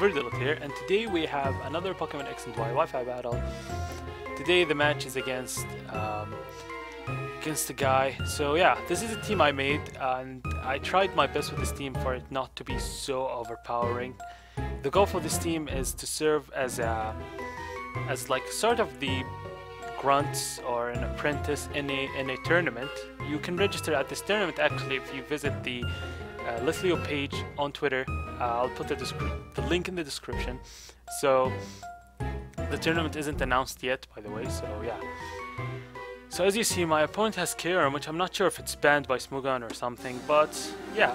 Verdilith here, and today we have another Pokemon X and Y Wi-Fi battle. Today the match is against a guy. So yeah, this is a team I made, and I tried my best with this team for it not to be so overpowering. The goal for this team is to serve as like sort of the grunt or an apprentice in a tournament. You can register at this tournament actually if you visit the Lithleo page on Twitter. I'll put the link in the description. So the tournament isn't announced yet, by the way, so yeah. So as you see, my opponent has Kyurem, which I'm not sure if it's banned by Smogon or something, but yeah,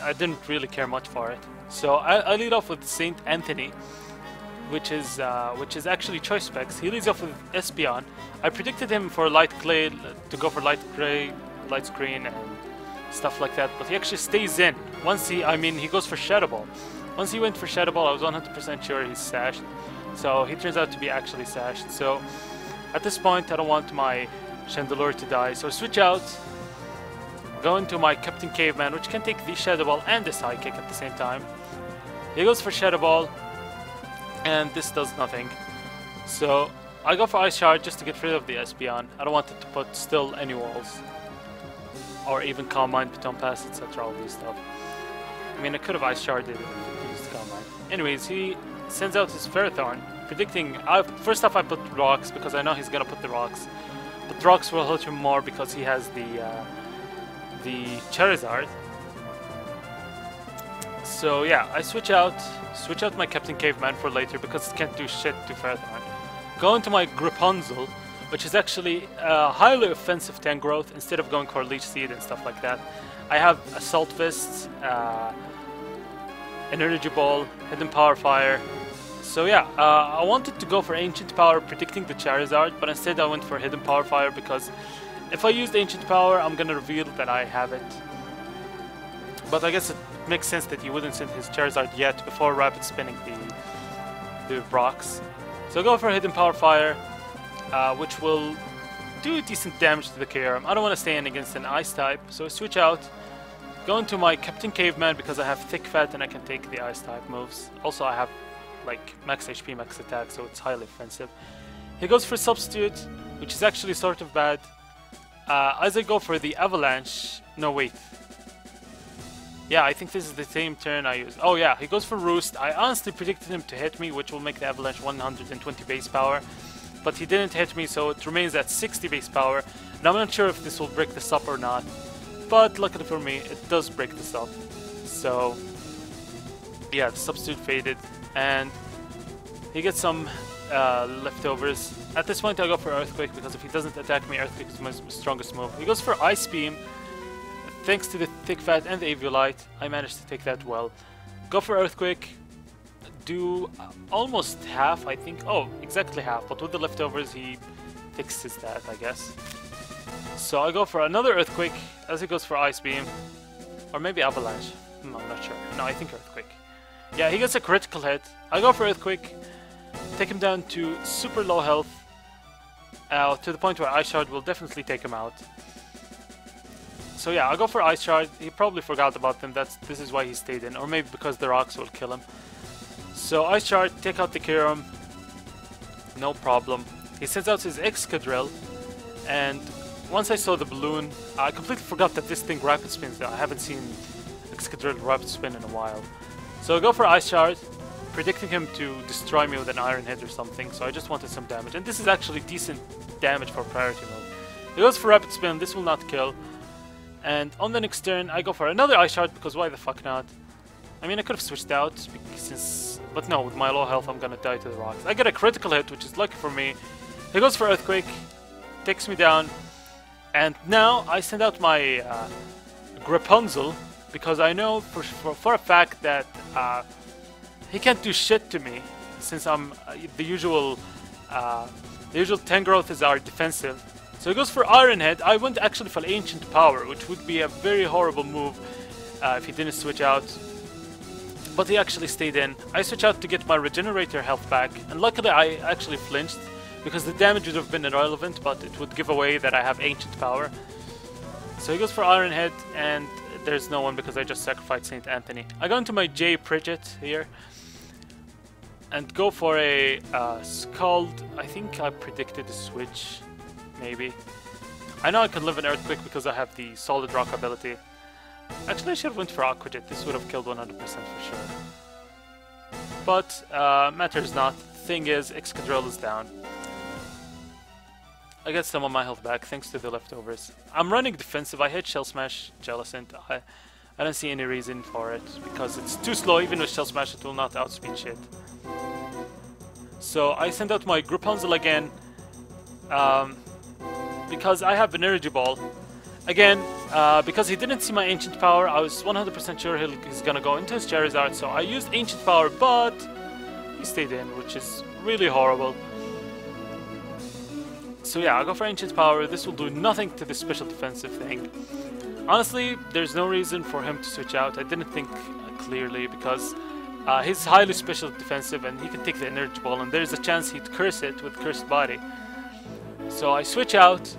I didn't really care much for it. So I lead off with Saint Anthony, which is actually choice specs. He leads off with Espeon. I predicted him for light clay to go for light gray, light screen, and stuff like that, but he actually stays in. He goes for Shadow Ball. Once he went for Shadow Ball, I was 100% sure he's sashed. So he turns out to be actually sashed. So at this point, I don't want my Chandelure to die. So switch out, go into my Captain Caveman, which can take the Shadow Ball and the Psychic at the same time. He goes for Shadow Ball, and this does nothing. So I go for Ice Shard just to get rid of the Espeon. I don't want it to put still any walls, or even Calm Mind, Baton Pass, etc. all these stuff. I mean, I could have Ice Sharded if it used Calm Mind. Anyways, he sends out his Ferrothorn, predicting... first off, I put Rocks, because I know he's gonna put the Rocks. But Rocks will hurt him more because he has the Charizard. So yeah, I switch out my Captain Caveman for later, because it can't do shit to Ferrothorn. Go into my Rapunzel, which is actually highly offensive Tangrowth, instead of going for Leech Seed and stuff like that. I have Assault Fist, an Energy Ball, Hidden Power Fire. So yeah, I wanted to go for Ancient Power, predicting the Charizard, but instead I went for Hidden Power Fire, because if I used Ancient Power, I'm gonna reveal that I have it. But I guess it makes sense that he wouldn't send his Charizard yet before Rapid Spinning the rocks. So go for Hidden Power Fire, which will do decent damage to the Kyurem. I don't want to stay in against an Ice type, so I switch out. Go into my Captain Caveman because I have Thick Fat and I can take the Ice type moves. Also, I have like max HP, max attack, so it's highly offensive. He goes for Substitute, which is actually sort of bad. As I go for the Avalanche... No, wait. Yeah, I think this is the same turn I used. Oh yeah, he goes for Roost. I honestly predicted him to hit me, which will make the Avalanche 120 base power. But he didn't hit me, so it remains at 60 base power. And I'm not sure if this will break this up or not. But luckily for me, it does break this up. So yeah, the Substitute faded, and he gets some leftovers. At this point, I'll go for Earthquake, because if he doesn't attack me, Earthquake is my strongest move. He goes for Ice Beam. Thanks to the Thick Fat and the Eviolite, I managed to take that well. Go for Earthquake. Do almost half, I think. Oh, exactly half. But with the leftovers, he fixes that, I guess. So I go for another Earthquake as he goes for Ice Beam. Or maybe Avalanche. I'm not sure. No, I think Earthquake. Yeah, he gets a critical hit. I go for Earthquake. Take him down to super low health. To the point where Ice Shard will definitely take him out. So yeah, I'll go for Ice Shard. He probably forgot about them. This is why he stayed in. Or maybe because the rocks will kill him. So Ice Shard, take out the Kyurem. No problem. He sends out his Excadrill. And once I saw the balloon, I completely forgot that this thing rapid spins. I haven't seen Excadrill rapid spin in a while. So I go for Ice Shard, predicting him to destroy me with an Iron Head or something. So I just wanted some damage. And this is actually decent damage for priority move. He goes for rapid spin. This will not kill. And on the next turn, I go for another Ice Shard, because why the fuck not? I mean, I could have switched out, but no, with my low health, I'm gonna die to the rocks. I get a critical hit, which is lucky for me. He goes for Earthquake, takes me down, and now I send out my Rapunzel, because I know for a fact that he can't do shit to me, since I'm the usual Tangrowth is our defensive. So he goes for Iron Head. I went actually for Ancient Power, which would be a very horrible move if he didn't switch out. But he actually stayed in. I switch out to get my Regenerator health back, and luckily I actually flinched, because the damage would have been irrelevant, but it would give away that I have Ancient Power. So he goes for Iron Head, and there's no one because I just sacrificed Saint Anthony. I go into my J Pridget here and go for a Scald. I think I predicted a switch, maybe. I know I can live in Earthquake because I have the Solid Rock ability. Actually, I should have went for Aqua Jet. This would have killed 100% for sure. But matters not. Thing is, Excadrill is down. I get some of my health back thanks to the leftovers. I'm running defensive. I hit Shell Smash, Jellicent. I don't see any reason for it because it's too slow. Even with Shell Smash, it will not outspeed shit. So I send out my Rapunzel again because I have an Energy Ball. Again, because he didn't see my Ancient Power, I was 100% sure he's gonna go into his Charizard. So I used Ancient Power, but he stayed in, which is really horrible. So yeah, I'll go for Ancient Power. This will do nothing to the special defensive thing. Honestly, there's no reason for him to switch out. I didn't think clearly because he's highly special defensive and he can take the Energy Ball and there's a chance he'd curse it with Cursed Body. So I switch out,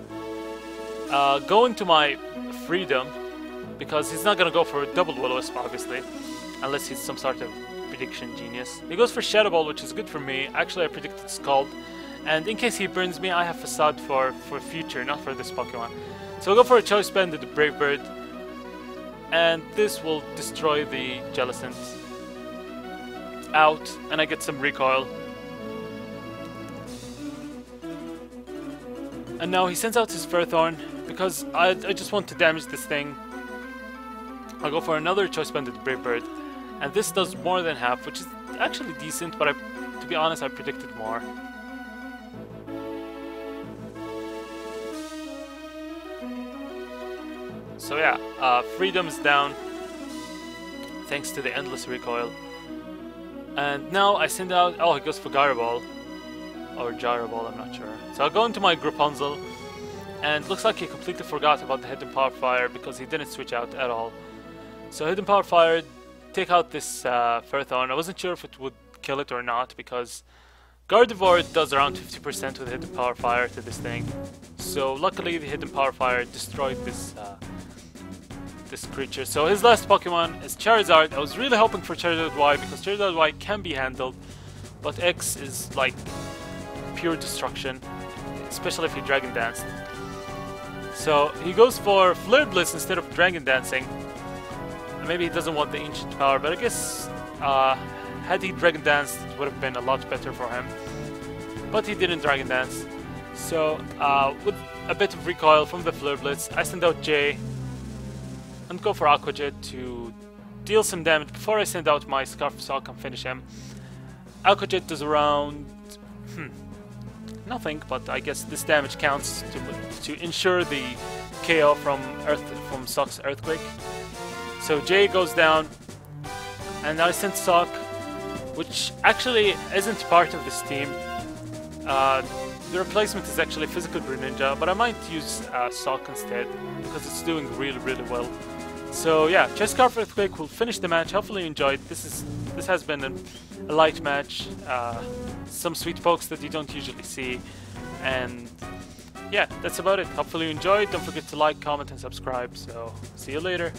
go into my Freedom because he's not gonna go for a double Will-O-Wisp obviously, unless he's some sort of prediction genius. He goes for Shadow Ball, which is good for me. Actually, I predicted Scald. And in case he burns me, I have Facade for future, not for this Pokemon. So I'll go for a Choice Band with the Brave Bird. And this will destroy the Jellicent out, and I get some recoil. And now he sends out his Ferthorn, because I just want to damage this thing. I'll go for another Choice Band with the Brave Bird. And this does more than half, which is actually decent, but to be honest, I predicted more. So yeah, Freedom is down, thanks to the endless recoil. And now I send out, oh, he goes for Gyro Ball, or Gyro Ball, I'm not sure. So I'll go into my Rapunzel, and looks like he completely forgot about the Hidden Power Fire because he didn't switch out at all. So Hidden Power Fire, take out this Ferthorn. I wasn't sure if it would kill it or not because Gardevoir does around 50% with Hidden Power Fire to this thing. So luckily the Hidden Power Fire destroyed this this creature. So his last Pokemon is Charizard. I was really hoping for Charizard Y because Charizard Y can be handled, but X is like pure destruction, especially if he Dragon Danced. So he goes for Flare Blitz instead of Dragon Dancing. Maybe he doesn't want the Ancient Power, but I guess had he Dragon Danced, it would have been a lot better for him. But he didn't Dragon Dance. So with a bit of recoil from the Flare Blitz, I send out J and go for Aqua Jet to deal some damage before I send out my Scarf of Sawk and finish him. Aqua Jet does around nothing, but I guess this damage counts to ensure the KO from Sawk's Earthquake. So J goes down, and I send Sawk, which actually isn't part of this team. The replacement is actually Physical Greninja, but I might use Sawk instead because it's doing really well. So yeah, Chest Scarf Earthquake will finish the match. Hopefully you enjoyed. This has been a light match. Some sweet pokes that you don't usually see, and yeah, that's about it. Hopefully you enjoyed. Don't forget to like, comment, and subscribe. So see you later.